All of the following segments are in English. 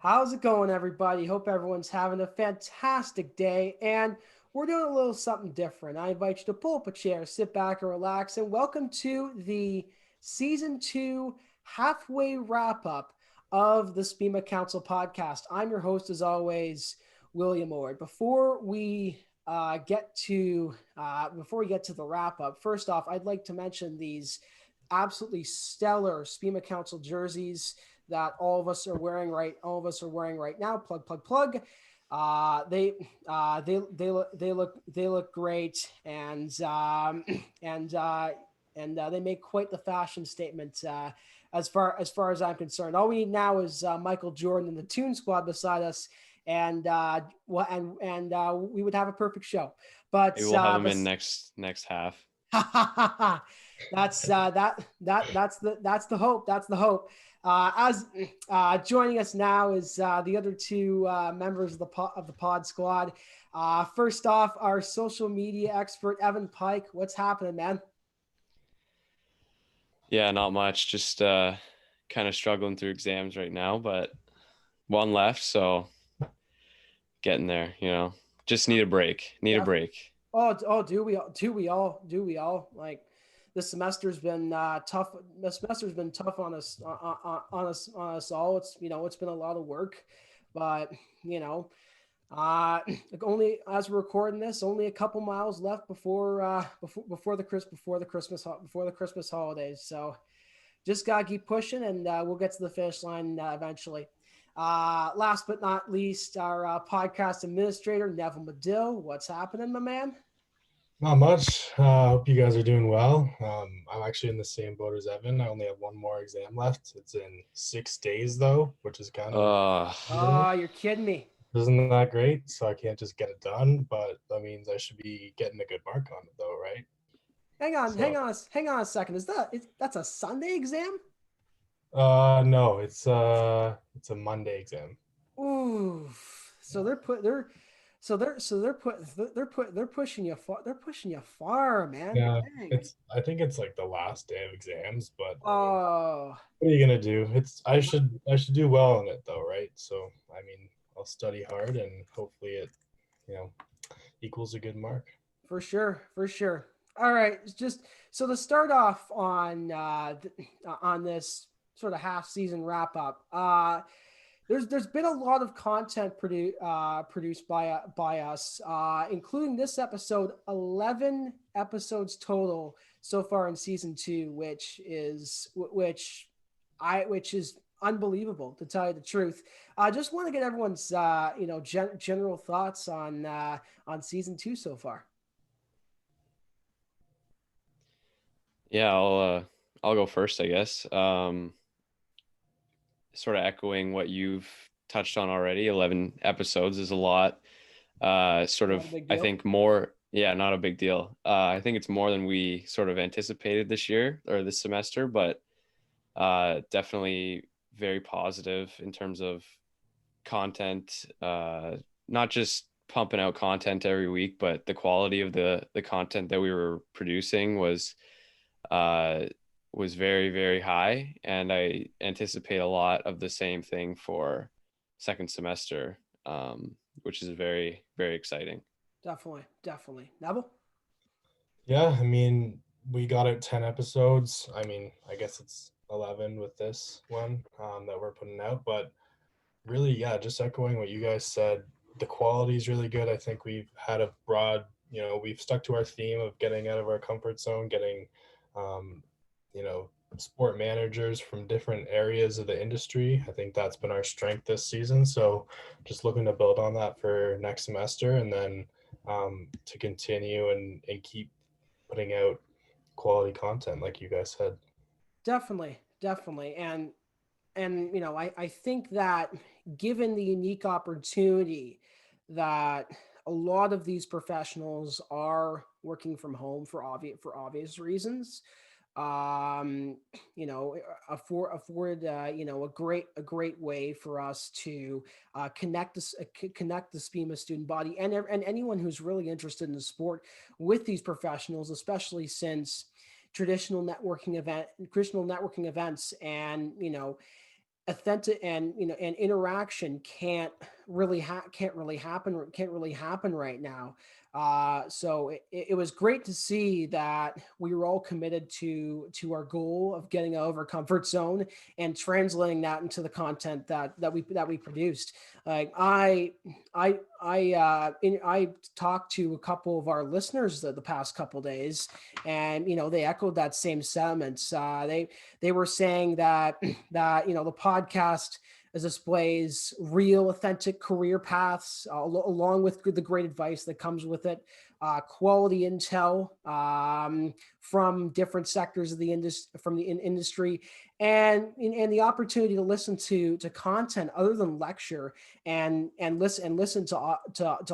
How's it going, everybody? Hope everyone's having a fantastic day. And we're doing a little something different. I invite you to pull up a chair, sit back, and relax. And welcome to the season two halfway wrap up of the SPMA Council podcast. I'm your host, as always, William Ord. Before we get to the wrap up, first off, I'd like to mention these absolutely stellar SPMA Council jerseys that all of us are wearing right now. Plug, plug, plug. They look great, and they make quite the fashion statement. As far as I'm concerned, all we need now is Michael Jordan and the Toon Squad beside us, and we would have a perfect show. But Maybe we'll have him in next half. that's the hope. That's the hope. As Joining us now is the other two members of the pod squad. First off, our social media expert Evan Pike. What's happening, man? Yeah, not much. Just kind of struggling through exams right now, but one left, so getting there. Just need a break. Need a Yeah. break. Oh, do we all? Like, this semester's been tough. This semester's been tough on us, on us all. It's been a lot of work, but you know, like, only as we're recording this, only a couple miles left before the Christmas holidays. So just gotta keep pushing, and we'll get to the finish line eventually. Last but not least, our podcast administrator, Neville Medill. What's happening, my man? Not much. Hope you guys are doing well. I'm actually in the same boat as Evan. I only have one more exam left. It's in 6 days though, which is kind of Oh, you're kidding me. isn't that great. So I can't just get it done, but that means I should be getting a good mark on it though, right? So Hang on a second. That's a Sunday exam? no, it's a Monday exam. Ooh, so Yeah. they're pushing you far. They're pushing you far, man. Yeah, Dang. it's I think it's like the last day of exams, but I mean, Oh, what are you gonna do? I should do well on it though, right? So I mean, I'll study hard and hopefully it, you know, equals a good mark. for sure, for sure. All right, just so to start off on this sort of half season wrap up. There's been a lot of content produced by us, including this episode, 11 episodes total so far in season two, which is unbelievable, to tell you the truth. I just want to get everyone's general thoughts on season two so far. Yeah, I'll go first, I guess. Sort of echoing what you've touched on already. 11 episodes is a lot. Sort Not of, a big I deal. think more. Yeah, not a big deal. I think it's more than we sort of anticipated this year or this semester, but definitely very positive in terms of content. Not just pumping out content every week, but the quality of the content that we were producing uh, was very, very high. And I anticipate a lot of the same thing for second semester, which is very, very exciting. Definitely, definitely. Neville? Yeah, I mean, we got it 10 episodes. I mean, I guess it's 11 with this one that we're putting out, but really, yeah, just echoing what you guys said, the quality is really good. I think we've had a broad, we've stuck to our theme of getting out of our comfort zone, getting, um, you know, sport managers from different areas of the industry. I think that's been our strength this season. So just looking to build on that for next semester and then to continue and keep putting out quality content, like you guys said. Definitely, definitely. And I think that, given the unique opportunity that a lot of these professionals are working from home for obvious reasons, um afford a great way for us to connect the SPEMA student body, and anyone who's really interested in the sport, with these professionals, especially since traditional networking events, and authentic and and interaction can't really happen right now. So it was great to see that we were all committed to our goal of getting out of our comfort zone and translating that into the content that we produced. Like I talked to a couple of our listeners the past couple days, and they echoed that same sentiments. They were saying that the podcast displays real, authentic career paths, along with the great advice that comes with it, quality intel from different sectors of the industry, and the opportunity to listen to content other than lecture, and listen to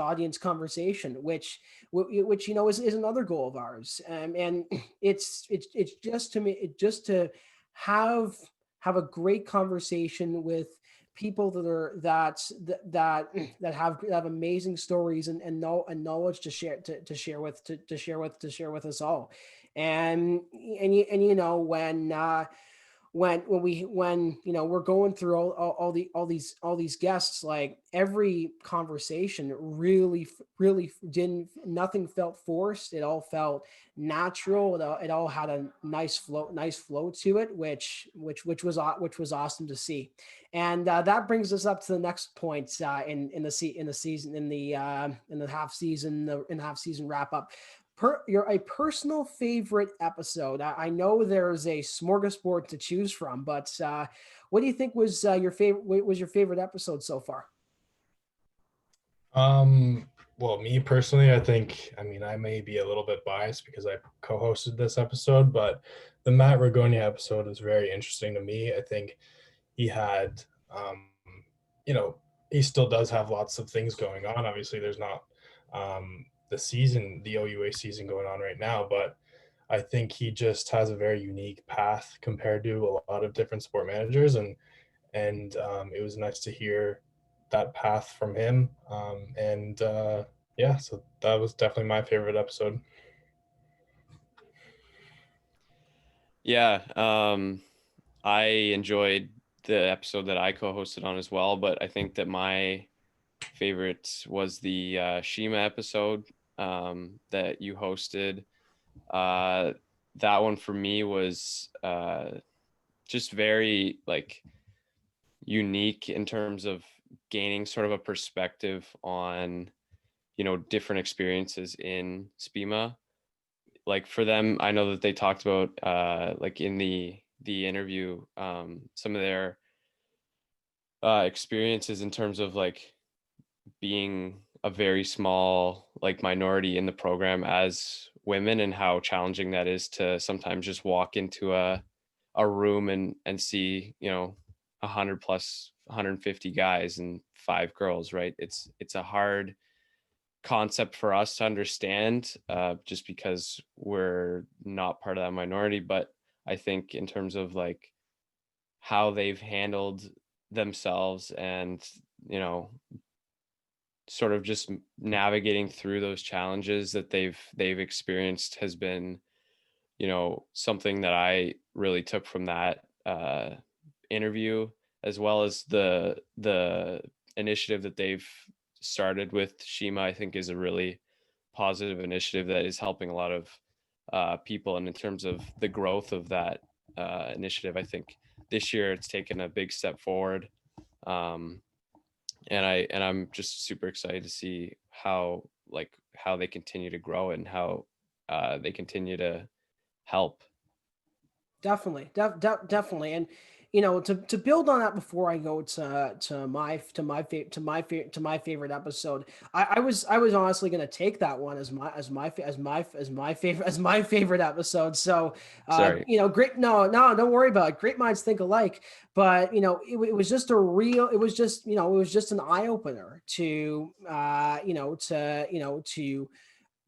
audience conversation, which is another goal of ours. And it's just to me, just to have a great conversation with people that have amazing stories and knowledge to share with us all. And when we're going through all these guests, like every conversation really didn't nothing felt forced. It all felt natural. It all had a nice flow to it, which was awesome to see. And that brings us up to the next point in the season, in the half season wrap up. A personal favorite episode. I know there's a smorgasbord to choose from, but what do you think was your favorite episode so far? Well, me personally, I mean, I may be a little bit biased because I co-hosted this episode, but the Matt Ragonia episode is very interesting to me. I think he had, you know, he still does have lots of things going on. Obviously, there's not the OUA season going on right now, but I think he just has a very unique path compared to a lot of different sport managers, and it was nice to hear that path from him. Yeah, so that was definitely my favorite episode. Yeah, I enjoyed the episode that I co-hosted on as well, but I think that my favorite was the Shima episode that you hosted. Uh, that one for me was just very like unique in terms of gaining sort of a perspective on different experiences in SPMA. Like for them, I know that they talked about like in the interview some of their experiences in terms of like being a very small like minority in the program as women, and how challenging that is to sometimes just walk into a room and see 100 plus 150 guys and 5 girls, right? It's a hard concept for us to understand, just because we're not part of that minority. But I think in terms of like how they've handled themselves and sort of just navigating through those challenges that they've experienced has been something that I really took from that interview, as well as the initiative that they've started with Shima. I think is a really positive initiative that is helping a lot of people. And in terms of the growth of that initiative, I think this year it's taken a big step forward. And I'm just super excited to see how they continue to grow and how they continue to help. Definitely. And to build on that before I go to my favorite episode, I was honestly going to take that one as my favorite episode. So Sorry. great. No, don't worry about it. Great minds think alike. But it was just it was just an eye opener to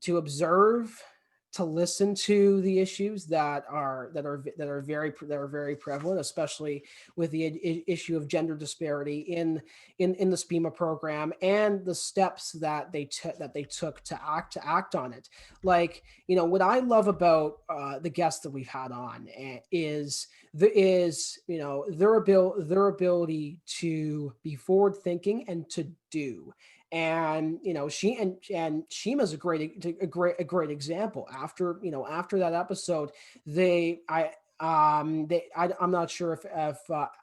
to observe to listen to the issues that are very prevalent, especially with the issue of gender disparity in the SPMA program, and the steps that they took to act on it. Like, what I love about the guests that we've had on is their ability to be forward thinking and to do. And Shima's a great example. After that episode, I'm not sure if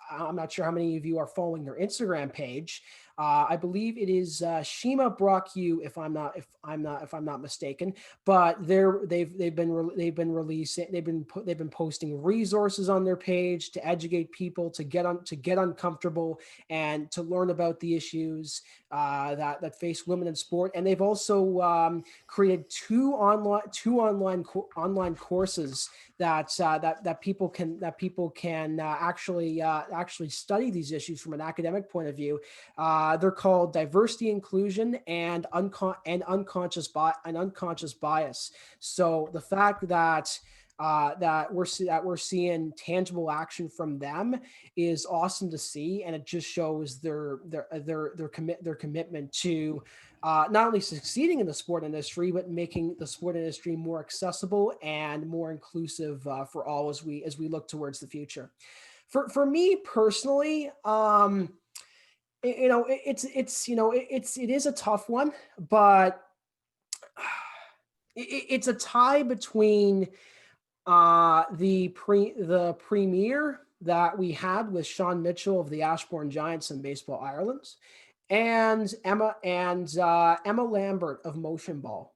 I'm not sure how many of you are following their Instagram page. I believe it is Shima Brock you, if I'm not mistaken. But they've been releasing, they've been posting resources on their page to educate people to get uncomfortable and to learn about the issues that face women in sport. And they've also created two online courses that people can actually study these issues from an academic point of view. They're called diversity, inclusion, and unconscious bias. So the fact that we're seeing tangible action from them is awesome to see, and it just shows their commitment to not only succeeding in the sport industry, but making the sport industry more accessible and more inclusive for all as we look towards the future. For me personally, it is a tough one, but it's a tie between the premiere that we had with Sean Mitchell of the Ashbourne Giants and Baseball Ireland, and Emma Lambert of Motion Ball.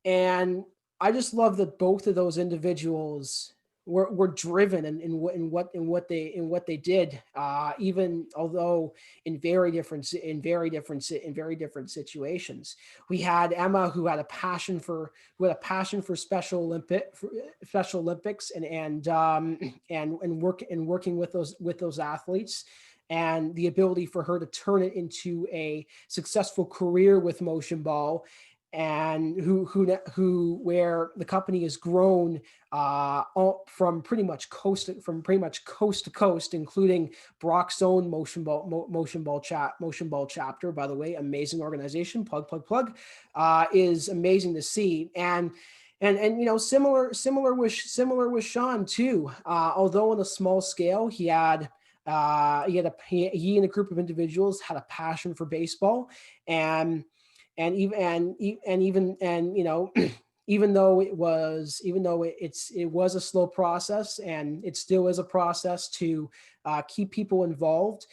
And I just love that both of those individuals were driven in what they did, even although in very different situations. We had Emma, who had a passion for Special Olympics and working with those athletes, and the ability for her to turn it into a successful career with Motion Ball, and where the company has grown from pretty much coast to coast, including Brock's own Motion Ball chapter. By the way, amazing organization. Plug. Is amazing to see. And similar with Sean too. Although on a small scale, he and a group of individuals had a passion for baseball, and even even though it was a slow process, and it still is a process to keep people involved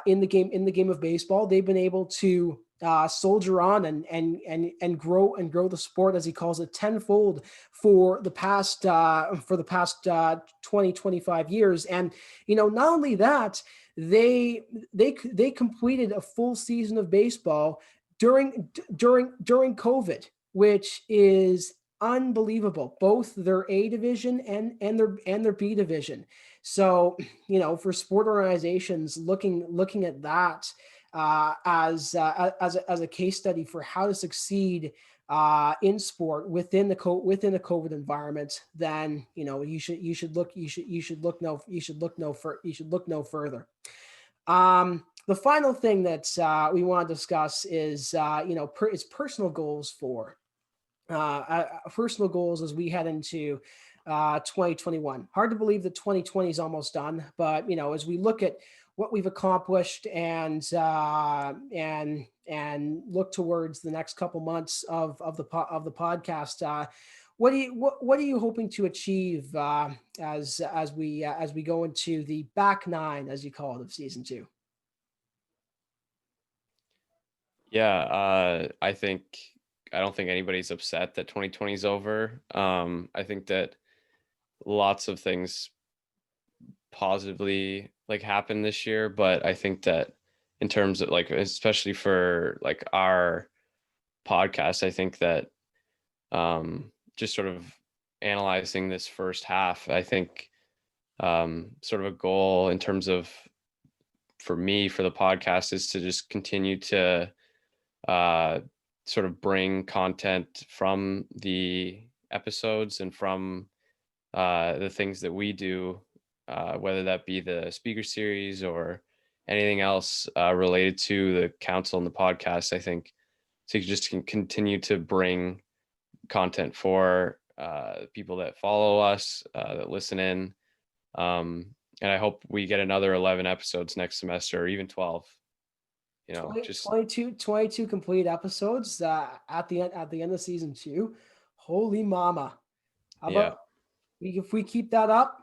in the game of baseball, they've been able to soldier on and grow the sport, as he calls it, tenfold for the past 20-25 years. And not only that, they completed a full season of baseball during COVID, which is unbelievable. Both their A division and their B division. So for sport organizations looking at that as a case study for how to succeed in sport within a COVID environment, then you should look no further. The final thing that we want to discuss is is personal goals for personal goals as we head into 2021. Hard to believe that 2020 is almost done, but as we look at what we've accomplished and look towards the next couple months of the podcast, what are you hoping to achieve as we go into the back nine, as you call it, of season 2? Yeah, I don't think anybody's upset that 2020 is over. I think that lots of things positively happened this year, but I think that in terms of especially for our podcast, I think that just sort of analyzing this first half, I think sort of a goal in terms of, for me, for the podcast, is to just continue to sort of bring content from the episodes and from the things that we do, whether that be the speaker series or anything else related to the council and the podcast. I think to just continue to bring content for people that follow us, that listen in. And I hope we get another 11 episodes next semester, or even 12. 22 complete episodes at the end of season 2. Holy mama. How about if we keep that up?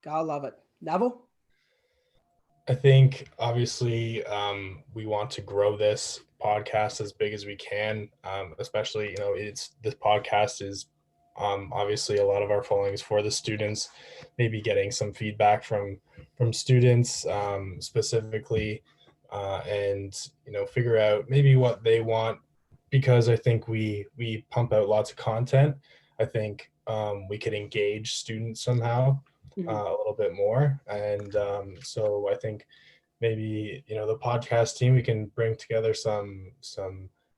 Gotta love it. Neville? I think obviously we want to grow this podcast as big as we can, especially, this podcast is obviously a lot of our following is for the students, maybe getting some feedback from students specifically, and figure out maybe what they want, because I think we pump out lots of content. I think we could engage students somehow a little bit more. And so I think maybe, the podcast team, we can bring together some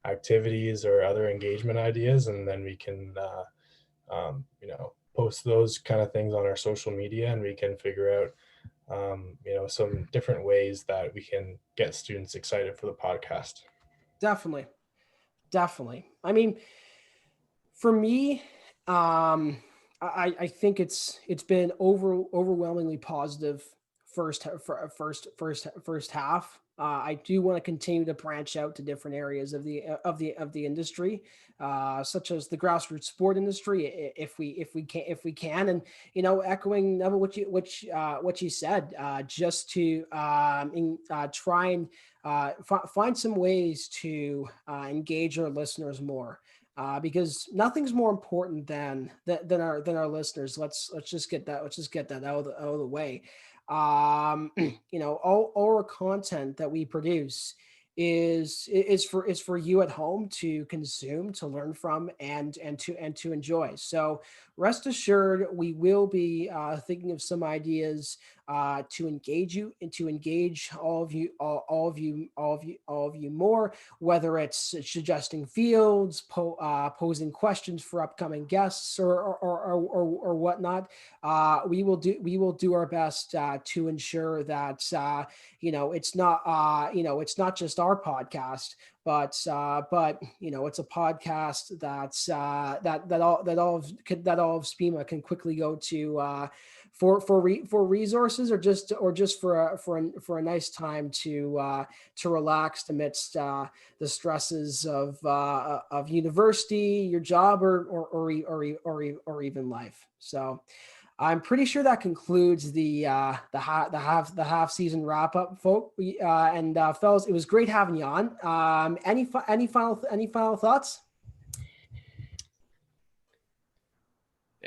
activities or other engagement ideas, and then we can, post those kind of things on our social media, and we can figure out, some different ways that we can get students excited for the podcast. Definitely. I mean, for me, I think it's been overwhelmingly positive first half. I do want to continue to branch out to different areas of the industry, such as the grassroots sport industry, if we can, and echoing Neville, what you said, just to try and find some ways to engage our listeners more. Because nothing's more important than our listeners. Let's just get that out of the way. All our content that we produce is for you at home to consume, to learn from, and to enjoy. So rest assured, we will be thinking of some ideas to engage you and to engage all of you more, whether it's suggesting fields, posing questions for upcoming guests, or whatnot. We will do our best to ensure that it's not just our podcast, but it's a podcast that all of SPMA can quickly go to for resources, or just for a nice time to relax amidst the stresses of university, your job, or even life. So I'm pretty sure that concludes the half season wrap up, folks. And fellas, it was great having you on. Any final thoughts?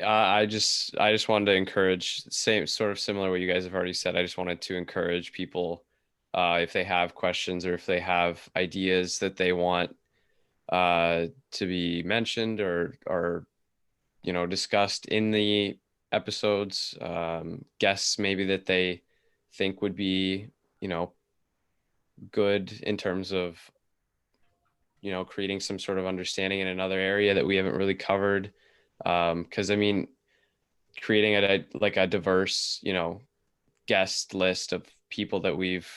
I just wanted to encourage, similar what you guys have already said. I just wanted to encourage people, if they have questions or if they have ideas that they want to be mentioned or discussed in the episodes, guests maybe that they think would be good in terms of creating some sort of understanding in another area that we haven't really covered. Because I mean, creating a diverse guest list of people that we've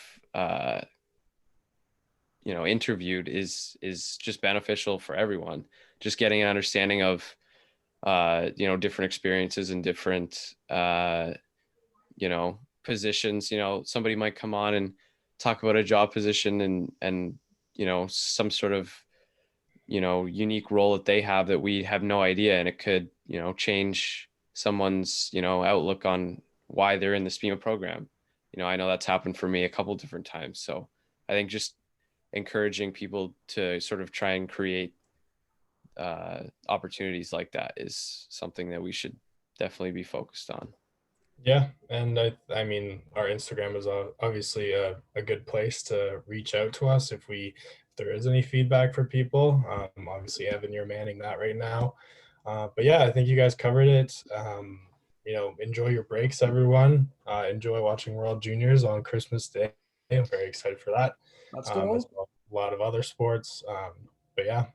interviewed is just beneficial for everyone. Just getting an understanding of different experiences and different positions. Somebody might come on and talk about a job position and some sort of unique role that they have that we have no idea, and it could change someone's outlook on why they're in the SPMA program. I know that's happened for me a couple different times. So I think just encouraging people to sort of try and create opportunities like that is something that we should definitely be focused on. Yeah, and I mean, our Instagram is obviously a good place to reach out to us if there is any feedback for people. Obviously, Evan, you're manning that right now. But yeah, I think you guys covered it. Enjoy your breaks, everyone. Enjoy watching World Juniors on Christmas Day. I'm very excited for that. Let's go. As well, a lot of other sports. But yeah.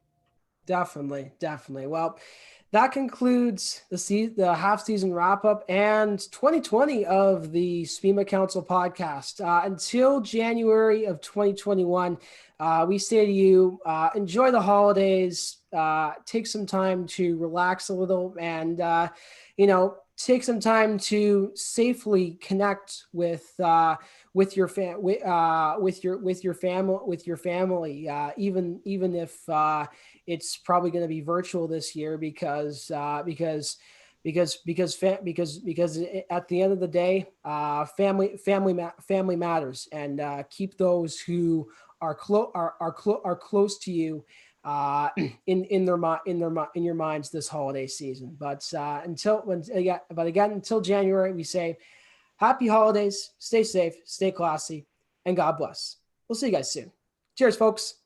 Definitely. Well, that concludes the half season wrap up and 2020 of the SPMA Council podcast. Until January of 2021, we say to you, enjoy the holidays, take some time to relax a little, and take some time to safely connect with your family, even if it's probably going to be virtual this year because at the end of the day, family matters, and keep those who are close to you in your minds this holiday season. But until January, we say happy holidays, stay safe, stay classy, and God bless. We'll see you guys soon. Cheers, folks.